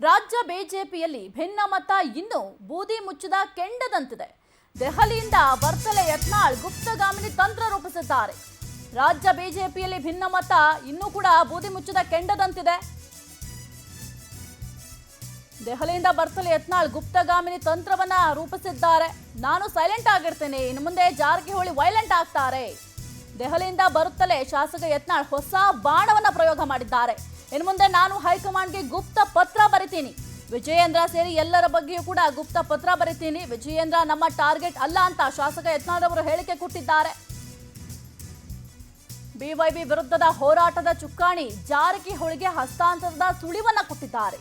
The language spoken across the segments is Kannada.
ರಾಜ್ಯ ಬಿಜೆಪಿಯಲ್ಲಿ ಭಿನ್ನಮತ ಇನ್ನೂ ಬೂದಿ ಮುಚ್ಚಿದ ಕೆಂಡದಂತಿದೆ. ದೆಹಲಿಯಿಂದ ಬರ್ತಲೆ ಯತ್ನಾಳ್ ಗುಪ್ತಗಾಮಿನಿ ತಂತ್ರ ರೂಪಿಸಿದ್ದಾರೆ. ರಾಜ್ಯ ಬಿಜೆಪಿಯಲ್ಲಿ ಭಿನ್ನಮತ ಇನ್ನೂ ಕೂಡ ಬೂದಿ ಮುಚ್ಚಿದ ಕೆಂಡದಂತಿದೆ. ದೆಹಲಿಯಿಂದ ಬರ್ತಲೆ ಯತ್ನಾಳ್ ಗುಪ್ತಗಾಮಿನಿ ತಂತ್ರವನ್ನ ರೂಪಿಸಿದ್ದಾರೆ. ನಾನು ಸೈಲೆಂಟ್ ಆಗಿರ್ತೇನೆ, ಇನ್ನು ಮುಂದೆ ಜಾರಕಿಹೊಳಿ ವೈಲೆಂಟ್ ಆಗ್ತಾರೆ. ದೆಹಲಿಯಿಂದ ಬರುತ್ತಲೇ ಶಾಸಕ ಯತ್ನಾಳ್ ಹೊಸ ಬಾಣವನ್ನ ಪ್ರಯೋಗ ಮಾಡಿದ್ದಾರೆ. ಇನ್ನು ಮುಂದೆ ನಾನು ಹೈಕಮಾಂಡ್ಗೆ ಗುಪ್ತ ಪತ್ರ ಬರಿತೀನಿ, ವಿಜಯೇಂದ್ರ ಸೇರಿ ಎಲ್ಲರ ಬಗ್ಗೆಯೂ ಕೂಡ ಗುಪ್ತ ಪತ್ರ ಬರಿತೀನಿ, ವಿಜಯೇಂದ್ರ ನಮ್ಮ ಟಾರ್ಗೆಟ್ ಅಲ್ಲ ಅಂತ ಶಾಸಕ ಯತ್ನಾಳ್ ಅವರು ಹೇಳಿಕೆ ಕೊಟ್ಟಿದ್ದಾರೆ. ಬಿವೈಬಿ ವಿರುದ್ಧದ ಹೋರಾಟದ ಚುಕ್ಕಾಣಿ ಜಾರಕಿಹೊಳಿಗೆ ಹಸ್ತಾಂತರದ ಸುಳಿವನ್ನ ಕೊಟ್ಟಿದ್ದಾರೆ.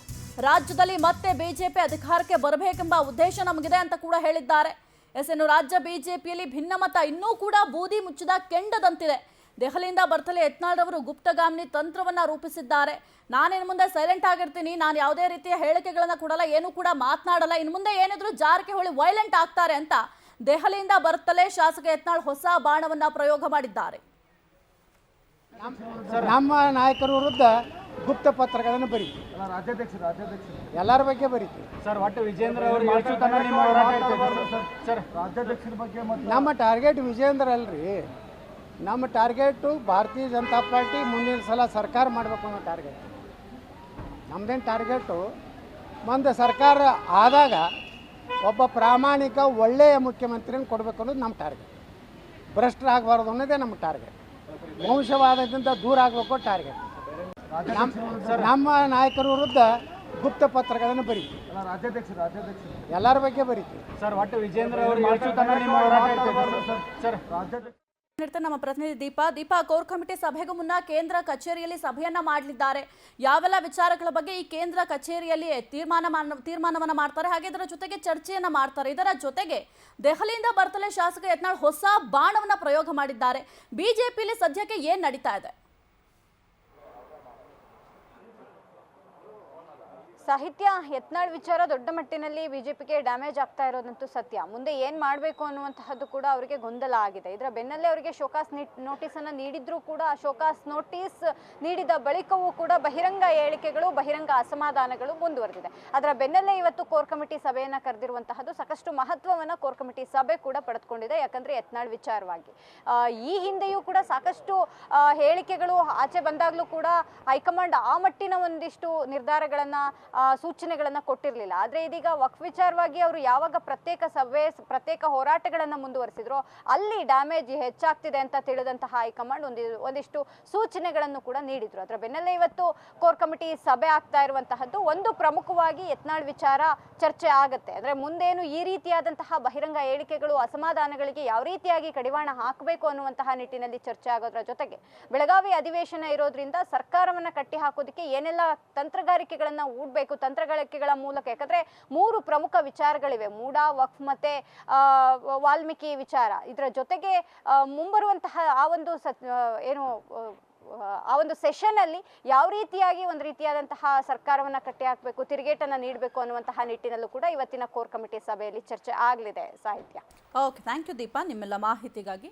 ರಾಜ್ಯದಲ್ಲಿ ಮತ್ತೆ ಬಿಜೆಪಿ ಅಧಿಕಾರಕ್ಕೆ ಬರಬೇಕೆಂಬ ಉದ್ದೇಶ ನಮಗಿದೆ ಅಂತ ಕೂಡ ಹೇಳಿದ್ದಾರೆ. ಇನ್ನು ರಾಜ್ಯ ಬಿಜೆಪಿಯಲ್ಲಿ ಭಿನ್ನಮತ ಇನ್ನೂ ಕೂಡ ಬೂದಿ ಮುಚ್ಚಿದ ಕೆಂಡದಂತಿದೆ. ದೆಹಲಿಯಿಂದ ಬರ್ತಲೆ ಯತ್ನಾಳ್ ಅವರು ಗುಪ್ತಗಾಮಿನಿ ತಂತ್ರವನ್ನ ರೂಪಿಸಿದ್ದಾರೆ. ನಾನಿನ್ನು ಮುಂದೆ ಸೈಲೆಂಟ್ ಆಗಿರ್ತೀನಿ, ನಾನು ಯಾವುದೇ ರೀತಿಯ ಹೇಳಿಕೆಗಳನ್ನ ಕೊಡಲ್ಲ, ಏನು ಕೂಡ ಮಾತನಾಡಲ್ಲ, ಇನ್ನು ಮುಂದೆ ಏನಿದ್ರು ಜಾರಕಿಹೊಳಿ ವೈಲೆಂಟ್ ಆಗ್ತಾರೆ ಅಂತ ದೆಹಲಿಯಿಂದ ಬರ್ತಲೇ ಶಾಸಕ ಯತ್ನಾಳ್ ಹೊಸ ಬಾಣವನ್ನ ಪ್ರಯೋಗ ಮಾಡಿದ್ದಾರೆ. ನಮ್ಮ ನಾಯಕರ ವಿರುದ್ಧ ಗುಪ್ತ ಪತ್ರಗಳನ್ನು ಬರೀತೀವಿ, ಎಲ್ಲರ ಬಗ್ಗೆ ಬರೀತೀವಿ ಸರ್. ಒಟ್ಟು ವಿಜೇಂದ್ರ ಅವರು ನಿಮ್ಮ ಹೋರಾಟ ಸರ್. ರಾಜ್ಯಾಧ್ಯಕ್ಷರ ಬಗ್ಗೆ ನಮ್ಮ ಟಾರ್ಗೆಟ್ ವಿಜೇಂದ್ರ ಅಲ್ರಿ, ನಮ್ಮ ಟಾರ್ಗೆಟು ಭಾರತೀಯ ಜನತಾ ಪಾರ್ಟಿ ಮುಂದಿನ ಸಲ ಸರ್ಕಾರ ಮಾಡಬೇಕು ಅನ್ನೋ ಟಾರ್ಗೆಟ್. ನಮ್ಮದೇನು ಟಾರ್ಗೆಟು, ಮುಂದೆ ಸರ್ಕಾರ ಆದಾಗ ಒಬ್ಬ ಪ್ರಾಮಾಣಿಕ ಒಳ್ಳೆಯ ಮುಖ್ಯಮಂತ್ರಿನ ಕೊಡಬೇಕು ಅನ್ನೋದು ನಮ್ಮ ಟಾರ್ಗೆಟ್. ಭ್ರಷ್ಟರಾಗಬಾರ್ದು ಅನ್ನೋದೇ ನಮ್ಮ ಟಾರ್ಗೆಟ್. ವಂಶವಾದದಿಂದ ದೂರ ಆಗಬೇಕು ಟಾರ್ಗೆಟ್. ನಮ್ಮ ನಾಯಕರ ವಿರುದ್ಧ ಗುಪ್ತ ಪತ್ರಗಳನ್ನು ಬರೀತೀವಿ, ಎಲ್ಲರ ಬಗ್ಗೆ ಬರೀತೀವಿ ಸರ್. ಒಟ್ಟು ವಿಜೇಂದ್ರ ಅವರು ನಿಮ್ಮ ಹೋರಾಟ ಸರ್. ನಮ್ಮ ಪ್ರತಿನಿಧಿ ದೀಪಾ ಕೋರ್ ಕಮಿಟಿ ಸಭೆಗೂ ಮುನ್ನ ಕೇಂದ್ರ ಕಚೇರಿಯಲ್ಲಿ ಸಭೆಯನ್ನ ಮಾಡಲಿದ್ದಾರೆ. ಯಾವೆಲ್ಲ ವಿಚಾರಗಳ ಬಗ್ಗೆ ಈ ಕೇಂದ್ರ ಕಚೇರಿಯಲ್ಲಿ ತೀರ್ಮಾನವನ್ನ ಮಾಡ್ತಾರೆ, ಹಾಗೆ ಇದರ ಜೊತೆಗೆ ಚರ್ಚೆಯನ್ನ ಮಾಡ್ತಾರೆ. ಇದರ ಜೊತೆಗೆ ದೆಹಲಿಯಿಂದ ಬರ್ತಲೇ ಶಾಸಕ ಯತ್ನಾಳ್ ಹೊಸ ಬಾಣವನ್ನ ಪ್ರಯೋಗ ಮಾಡಿದ್ದಾರೆ. ಬಿಜೆಪಿಯಲ್ಲಿ ಸದ್ಯಕ್ಕೆ ಏನ್ ನಡೀತಾ ಇದೆ? ಸಾಹಿತ್ಯ, ಯತ್ನಾಳ್ ವಿಚಾರ ದೊಡ್ಡ ಮಟ್ಟಿನಲ್ಲಿ ಬಿಜೆಪಿಗೆ ಡ್ಯಾಮೇಜ್ ಆಗ್ತಾ ಇರೋದಂತೂ ಸತ್ಯ. ಮುಂದೆ ಏನ್ ಮಾಡಬೇಕು ಅನ್ನುವಂತಹದ್ದು ಕೂಡ ಅವರಿಗೆ ಗೊಂದಲ ಆಗಿದೆ. ಇದರ ಬೆನ್ನಲ್ಲೇ ಅವರಿಗೆ ಶೋಕಾಸ್ ನೋಟಿಸ್ ಅನ್ನ ನೀಡಿದ್ರು ಕೂಡ ಆ ಶೋಕಾಸ್ ನೋಟಿಸ್ ನೀಡಿದ ಬಳಿಕವೂ ಕೂಡ ಬಹಿರಂಗ ಹೇಳಿಕೆಗಳು, ಬಹಿರಂಗ ಅಸಮಾಧಾನಗಳು ಮುಂದುವರೆದಿದೆ. ಅದರ ಬೆನ್ನಲ್ಲೇ ಇವತ್ತು ಕೋರ್ ಕಮಿಟಿ ಸಭೆಯನ್ನ ಕರೆದಿರುವಂತಹದ್ದು ಸಾಕಷ್ಟು ಮಹತ್ವವನ್ನ ಕೋರ್ ಕಮಿಟಿ ಸಭೆ ಕೂಡ ಪಡೆದುಕೊಂಡಿದೆ. ಯಾಕಂದ್ರೆ ಯತ್ನಾಳ್ ವಿಚಾರವಾಗಿ ಈ ಹಿಂದೆಯೂ ಕೂಡ ಸಾಕಷ್ಟು ಹೇಳಿಕೆಗಳು ಆಚೆ ಬಂದಾಗ್ಲೂ ಕೂಡ ಹೈಕಮಾಂಡ್ ಆ ಮಟ್ಟಿನ ಒಂದಿಷ್ಟು ನಿರ್ಧಾರಗಳನ್ನ ಸೂಚನೆಗಳನ್ನ ಕೊಟ್ಟಿರಲಿಲ್ಲ. ಆದ್ರೆ ಇದೀಗ ವಕ್ಫ್ ವಿಚಾರವಾಗಿ ಅವರು ಯಾವಾಗ ಪ್ರತ್ಯೇಕ ಸಭೆ, ಪ್ರತ್ಯೇಕ ಹೋರಾಟಗಳನ್ನ ಮುಂದುವರಿಸಿದ್ರು ಅಲ್ಲಿ ಡ್ಯಾಮೇಜ್ ಹೆಚ್ಚಾಗ್ತಿದೆ ಅಂತ ತಿಳಿದಂತಹ ಹೈಕಮಾಂಡ್ ಒಂದಿಷ್ಟು ಸೂಚನೆಗಳನ್ನು ಕೂಡ ನೀಡಿದ್ರು. ಅದರ ಬೆನ್ನಲ್ಲೇ ಇವತ್ತು ಕೋರ್ ಕಮಿಟಿ ಸಭೆ ಆಗ್ತಾ ಇರುವಂತಹದ್ದು. ಒಂದು ಪ್ರಮುಖವಾಗಿ ಯತ್ನಾಳ್ ವಿಚಾರ ಚರ್ಚೆ ಆಗತ್ತೆ. ಅಂದ್ರೆ ಮುಂದೇನು ಈ ರೀತಿಯಾದಂತಹ ಬಹಿರಂಗ ಹೇಳಿಕೆಗಳು, ಅಸಮಾಧಾನಗಳಿಗೆ ಯಾವ ರೀತಿಯಾಗಿ ಕಡಿವಾಣ ಹಾಕಬೇಕು ಅನ್ನುವಂತಹ ನಿಟ್ಟಿನಲ್ಲಿ ಚರ್ಚೆ ಆಗೋದ್ರ ಜೊತೆಗೆ ಬೆಳಗಾವಿ ಅಧಿವೇಶನ ಇರೋದ್ರಿಂದ ಸರ್ಕಾರವನ್ನ ಕಟ್ಟಿ ಹಾಕೋದಕ್ಕೆ ಏನೆಲ್ಲ ತಂತ್ರಗಾರಿಕೆಗಳನ್ನ ಹೂಡಬೇಕು, ತಂತ್ರಗಾರಿಕೆಗಳ ಮೂಲಕ. ಯಾಕಂದ್ರೆ 3 ಪ್ರಮುಖ ವಿಚಾರಗಳಿವೆ, ಮೂಡಾ, ವಕ್ಫ್ ಮತ್ತೆ ವಾಲ್ಮೀಕಿ ವಿಚಾರ. ಇದರ ಜೊತೆಗೆ ಮುಂಬರುವಂತಹ ಆ ಒಂದು ಸೆಷನ್ ಅಲ್ಲಿ ಯಾವ ರೀತಿಯಾಗಿ ಒಂದು ರೀತಿಯಾದಂತಹ ಸರ್ಕಾರವನ್ನ ಕಟ್ಟಿ ಹಾಕಬೇಕು, ತಿರುಗೇಟನ್ನ ನೀಡಬೇಕು ಅನ್ನುವಂತಹ ನಿಟ್ಟಿನಲ್ಲೂ ಕೂಡ ಇವತ್ತಿನ ಕೋರ್ ಕಮಿಟಿ ಸಭೆಯಲ್ಲಿ ಚರ್ಚೆ ಆಗಲಿದೆ. ಸಾಹಿತ್ಯ. ಓಕೆ, ಥ್ಯಾಂಕ್ ಯು ದೀಪಾ ನಿಮ್ಮೆಲ್ಲ ಮಾಹಿತಿಗಾಗಿ.